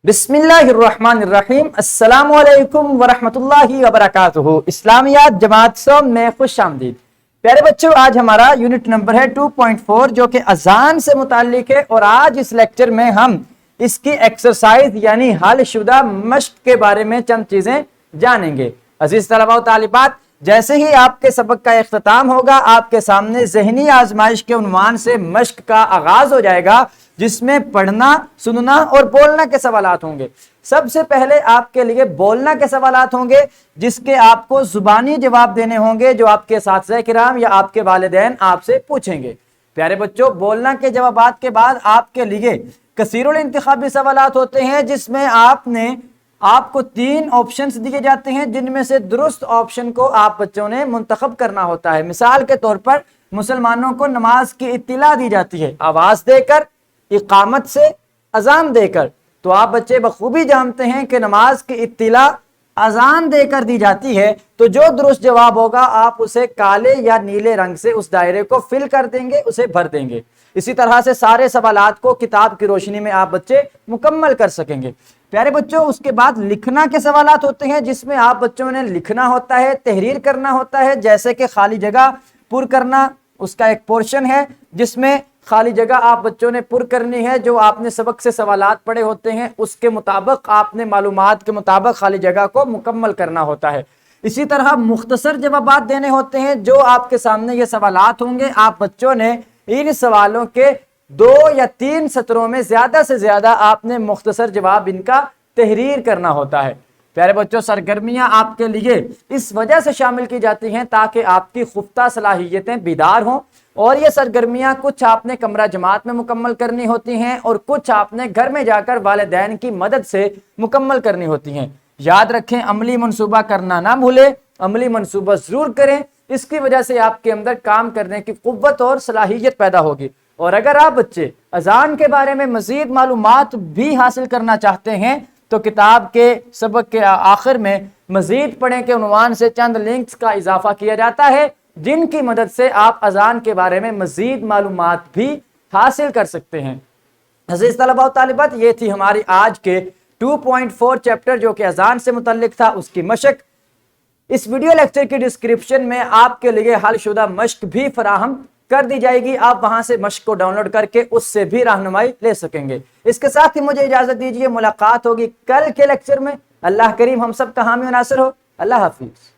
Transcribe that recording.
بسم اللہ الرحمن الرحیم۔ السلام علیکم ورحمۃ اللہ وبرکاتہ۔ اسلامیات جماعت سوم میں خوش آمدید۔ پیارے بچوں، آج ہمارا یونٹ نمبر ہے 2.4 جو کہ اذان سے متعلق ہے، اور آج اس لیکچر میں ہم اس کی ایکسرسائز یعنی حل شدہ مشق کے بارے میں چند چیزیں جانیں گے۔ عزیز طلباء و طالبات، جیسے ہی آپ کے سبق کا اختتام ہوگا، آپ کے سامنے ذہنی آزمائش کے عنوان سے مشق کا آغاز ہو جائے گا، جس میں پڑھنا، سننا اور بولنا کے سوالات ہوں گے۔ سب سے پہلے آپ کے لیے بولنا کے سوالات ہوں گے، جس کے آپ کو زبانی جواب دینے ہوں گے، جو آپ کے اساتذہ کرام یا آپ کے والدین آپ سے پوچھیں گے۔ پیارے بچوں، بولنا کے جوابات کے بعد آپ کے لیے کثیر الانتخابی سوالات ہوتے ہیں، جس میں آپ کو 3 آپشنز دیے جاتے ہیں، جن میں سے درست آپشن کو آپ بچوں نے منتخب کرنا ہوتا ہے۔ مثال کے طور پر مسلمانوں کو نماز کی اطلاع دی جاتی ہے آواز دے کر، اقامت سے، اذان دے کر۔ تو آپ بچے بخوبی جانتے ہیں کہ نماز کی اطلاع اذان دے کر دی جاتی ہے، تو جو درست جواب ہوگا آپ اسے کالے یا نیلے رنگ سے اس دائرے کو فل کر دیں گے، اسے بھر دیں گے۔ اسی طرح سے سارے سوالات کو کتاب کی روشنی میں آپ بچے مکمل کر سکیں گے۔ پیارے بچوں، اس کے بعد لکھنا کے سوالات ہوتے ہیں، جس میں آپ بچوں نے لکھنا ہوتا ہے، تحریر کرنا ہوتا ہے، جیسے کہ خالی جگہ پر کرنا اس کا ایک پورشن ہے، جس میں خالی جگہ آپ بچوں نے پر کرنی ہے۔ جو آپ نے سبق سے سوالات پڑھے ہوتے ہیں، اس کے مطابق آپ نے معلومات کے مطابق خالی جگہ کو مکمل کرنا ہوتا ہے۔ اسی طرح مختصر جوابات دینے ہوتے ہیں۔ جو آپ کے سامنے یہ سوالات ہوں گے، آپ بچوں نے ان سوالوں کے 2 یا 3 سطروں میں زیادہ سے زیادہ آپ نے مختصر جواب ان کا تحریر کرنا ہوتا ہے۔ پیارے بچوں، سرگرمیاں آپ کے لیے اس وجہ سے شامل کی جاتی ہیں تاکہ آپ کی خفتہ صلاحیتیں بیدار ہوں، اور یہ سرگرمیاں کچھ آپ نے کمرہ جماعت میں مکمل کرنی ہوتی ہیں، اور کچھ آپ نے گھر میں جا کر والدین کی مدد سے مکمل کرنی ہوتی ہیں۔ یاد رکھیں، عملی منصوبہ کرنا نہ بھولیں، عملی منصوبہ ضرور کریں۔ اس کی وجہ سے آپ کے اندر کام کرنے کی قوت اور صلاحیت پیدا ہوگی۔ اور اگر آپ بچے اذان کے بارے میں مزید معلومات بھی حاصل کرنا چاہتے ہیں، تو کتاب کے سبق کے آخر میں مزید پڑھیں کے عنوان سے چند لنکس کا اضافہ کیا جاتا ہے، جن کی مدد سے آپ اذان کے بارے میں مزید معلومات بھی حاصل کر سکتے ہیں۔ عزیز طلباء و طالبات، یہ تھی ہماری آج کے 2.4 چیپٹر جو کہ اذان سے متعلق تھا، اس کی مشق۔ اس ویڈیو لیکچر کی ڈسکرپشن میں آپ کے لیے حل شدہ مشق بھی فراہم کر دی جائے گی، آپ وہاں سے مشق کو ڈاؤن لوڈ کر کے اس سے بھی رہنمائی لے سکیں گے۔ اس کے ساتھ ہی مجھے اجازت دیجیے، ملاقات ہوگی کل کے لیکچر میں۔ اللہ کریم ہم سب کا حامی و ناصر ہو۔ اللہ حافظ۔